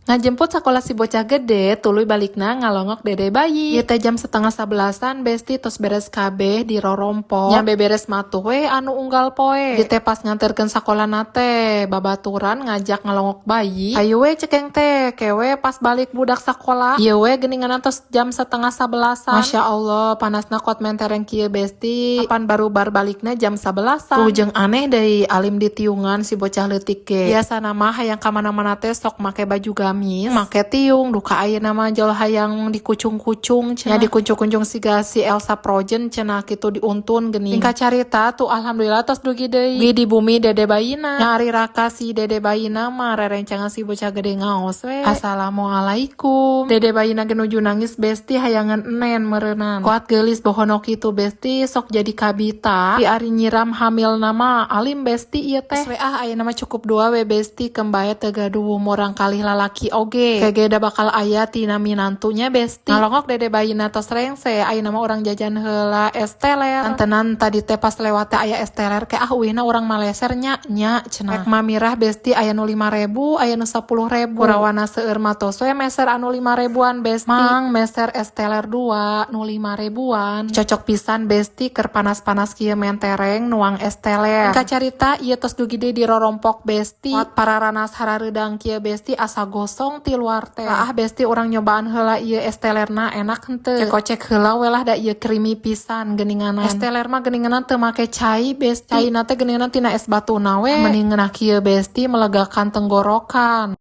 Ngajemput sekolah si bocah gede, tuluy balikna ngalongok dede bayi. Ieu teh jam 10:30 besti tos beres kabeh di rorompok. Nya beberes matuh we anu unggal poe. Di teh pas nganterkeun sakola nate, babaturan ngajak ngalongok bayi. Hayu we cekeng teh, kewe pas balik budak sakola. Ieu we geuningan tos jam 10:30. Masya Allah, panasna kot mentereng kieu besti. Kapan baru bar balikna jam 11. Tuh jeung aneh deui alim di tiungan si bocah leutik ge. Biasana mah hayang ka mana-mana teh sok make baju gamis. Make tiung duka aya nama jol hayang dikucung-kucung cenah dikuncung-kuncung siga si Elsa Frozen cenah kitu diuntun geuning. Tingkat carita tuh alhamdulillah tos dugi deui di bumi dede bayina. Nya ari raka si dede bayina mah rerencangan si bocah gede ngaos we. Assalamualaikum. Dede bayina genuju nangis besti hayangan enen meureunnan. Kuat geulis bohono kitu besti sok jadi kabita. Di ari nyiram hamil nama alim besti ieu teh. Aya nama cukup 2 we besti kembae teu gaduh morang kalih lalaki oge kege da bakal aya tina minantunya besti. Ngalongok dede bayina tos rengse aya nama orang jajan heula es teler. Antenan tadi teh pas lewat teh aya es teler ke uhina orang maleser nya cenah. Rek mamirah besti aya nu 5.000 aya nu 10.000. Kurawana seueur mah tos we meser anu 5.000-an besti. Mang meser es teler 2 nu 5.000-an. Cocok pisan besti keur panas-panas kieu mentereng nuang es teler. Kacarita ieu tos dugi deui di rorompok besti. Para ranas harareudang kieu besti asa gosong ti luar teh. Lah besti orang nyobaan heula ieu es telerna enak henteu. Cek heula we lah da ieu creamy pisan geuninganan. Es teler mah geuninganan teu make cai besti. Caina teh geuninganan tina es batuna we. Mending ngeunah kieu besti melegakan tenggorokan.